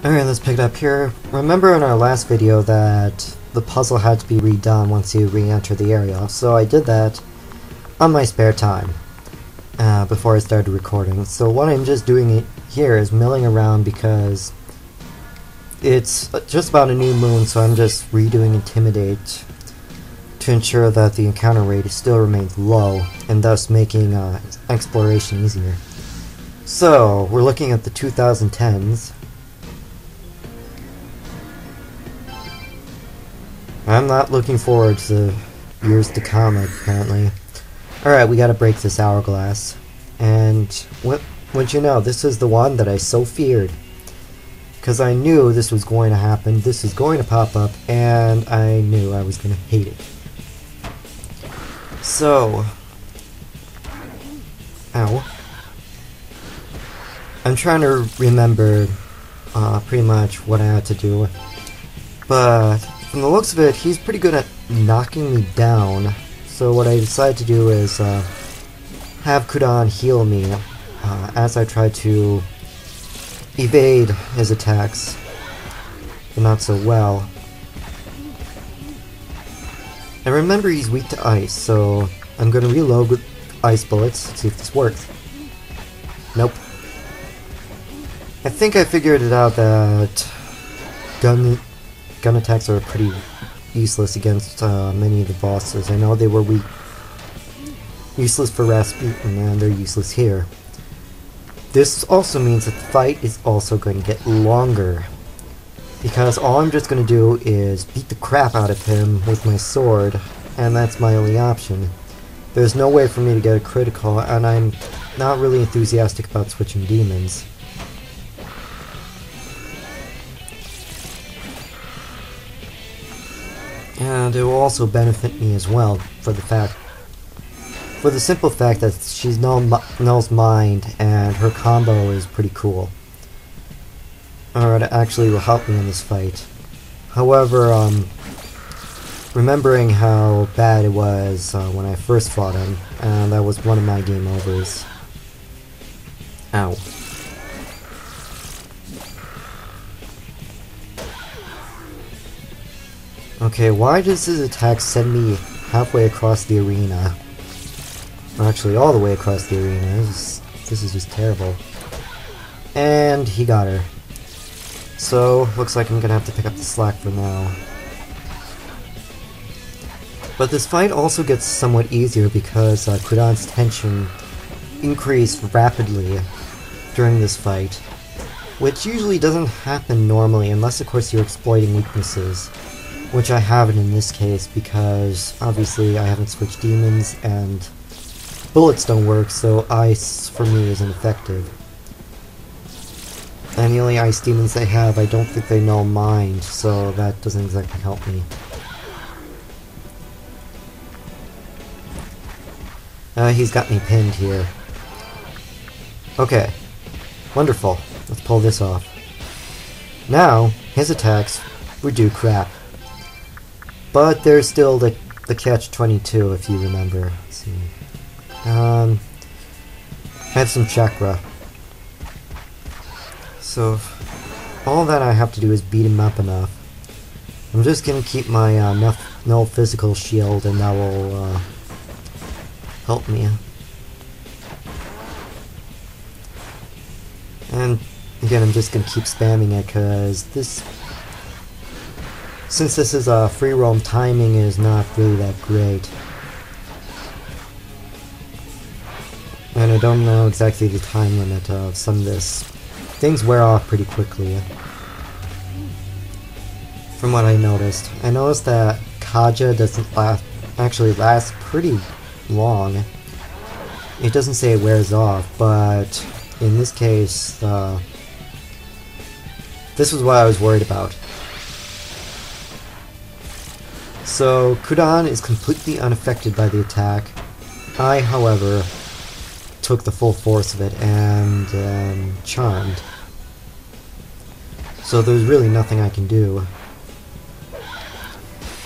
Alright, let's pick it up here. Remember in our last video that the puzzle had to be redone once you re-enter the area, so I did that on my spare time before I started recording. So what I'm just doing here is milling around because it's just about a new moon, so I'm just redoing Intimidate to ensure that the encounter rate still remains low, and thus making exploration easier. So, we're looking at the 2010s. I'm not looking forward to years to come, apparently. Alright, we gotta break this hourglass. And, what you know, this is the one that I so feared. Because I knew this was going to happen, this is going to pop up, and I knew I was going to hate it. So... Ow. I'm trying to remember pretty much what I had to do. But, from the looks of it, he's pretty good at knocking me down. So what I decided to do is have Kudan heal me as I try to evade his attacks, but not so well. And remember, he's weak to ice, so I'm going to reload with ice bullets, see if this works. Nope. I think I figured it out that gun attacks are pretty useless against many of the bosses. I know they were useless for Rasputin, and they're useless here. This also means that the fight is also going to get longer, because all I'm just going to do is beat the crap out of him with my sword, and that's my only option. There's no way for me to get a critical, and I'm not really enthusiastic about switching demons. And it will also benefit me as well for the simple fact that she's Null's mind, and her combo is pretty cool. Or it actually will help me in this fight. However, remembering how bad it was when I first fought him, and that was one of my game overs. Ow. Okay, why does his attack send me halfway across the arena? Or actually, all the way across the arena. This is just terrible. And he got her. So, looks like I'm gonna have to pick up the slack for now. But this fight also gets somewhat easier because Kudan's tension increased rapidly during this fight, which usually doesn't happen normally unless, of course, you're exploiting weaknesses. Which I haven't in this case, because obviously I haven't switched demons and bullets don't work, so ice for me isn't effective. And the only ice demons they have, I don't think they know mind, so that doesn't exactly help me. He's got me pinned here. Okay, wonderful. Let's pull this off. Now, his attacks would do crap. But there's still the catch-22, if you remember. Let's see. I have some chakra. So, all that I have to do is beat him up enough. I'm just gonna keep my null physical shield, and that will help me. And again, I'm just gonna keep spamming it, because since this is a free roam, timing is not really that great. And I don't know exactly the time limit of some of this. Things wear off pretty quickly. From what I noticed. I noticed that Kaja doesn't actually last pretty long. It doesn't say it wears off, but in this case, this was what I was worried about. So, Kudan is completely unaffected by the attack. I, however, took the full force of it and charmed. So there's really nothing I can do.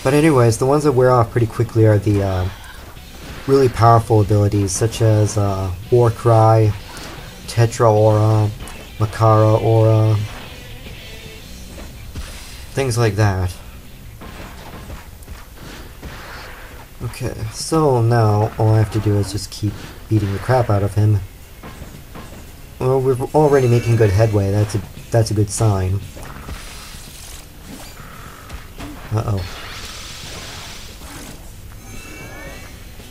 But anyways, the ones that wear off pretty quickly are the really powerful abilities, such as War Cry, Tetra Aura, Makara Aura, things like that. Okay, so now all I have to do is just keep beating the crap out of him. Well, we're already making good headway. That's a good sign. Uh-oh.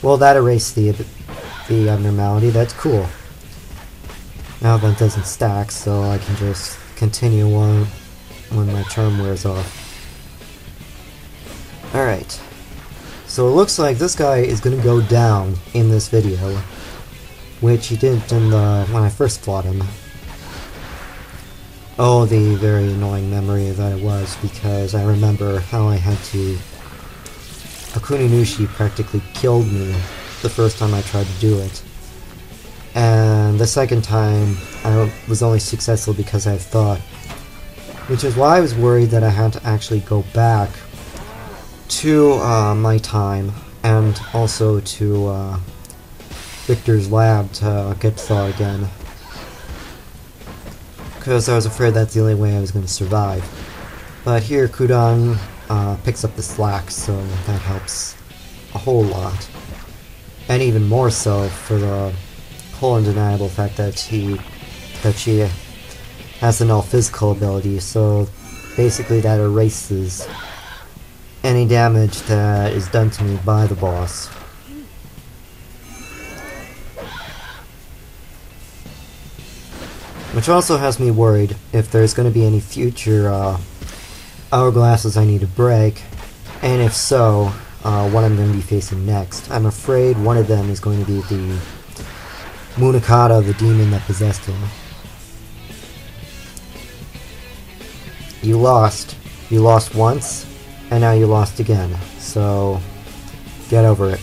Well, that erased the abnormality. That's cool. Now that doesn't stack, so I can just continue on when my charm wears off. Alright. So it looks like this guy is going to go down in this video, which he didn't in when I first fought him. Oh, the very annoying memory that it was, because I remember how I had to... Akuninushi practically killed me the first time I tried to do it. And the second time, I was only successful because I had Thoth. Which is why I was worried that I had to actually go back to my time, and also to Victor's lab to get Thoth again. Because I was afraid that's the only way I was going to survive. But here, Kudan picks up the slack, so that helps a whole lot. And even more so for the whole undeniable fact that she has the Null Physical ability, so basically that erases any damage that is done to me by the boss. Which also has me worried if there's going to be any future hourglasses I need to break, and if so, what I'm going to be facing next. I'm afraid one of them is going to be the Munakata, the demon that possessed him. You lost. You lost once, and now you lost again. So, get over it.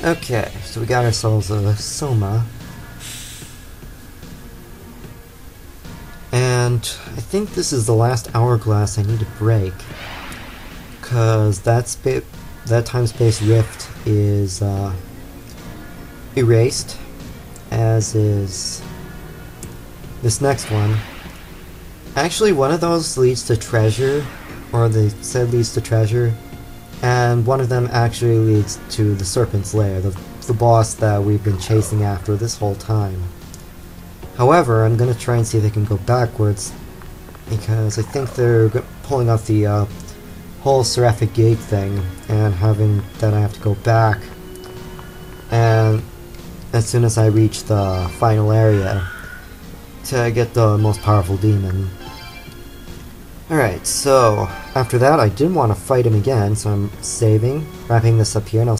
Okay, so we got ourselves a Soma. And I think this is the last hourglass I need to break, because that time-space rift is erased, as is this next one. Actually, one of those leads to treasure, or they said leads to treasure, and one of them actually leads to the Serpent's Lair, the boss that we've been chasing after this whole time. However, I'm going to try and see if they can go backwards, because I think they're pulling off the whole Seraphic Gate thing, and having that I have to go back, and as soon as I reach the final area, to get the most powerful demon. Alright, so after that I didn't want to fight him again, so I'm saving, wrapping this up here, and I'll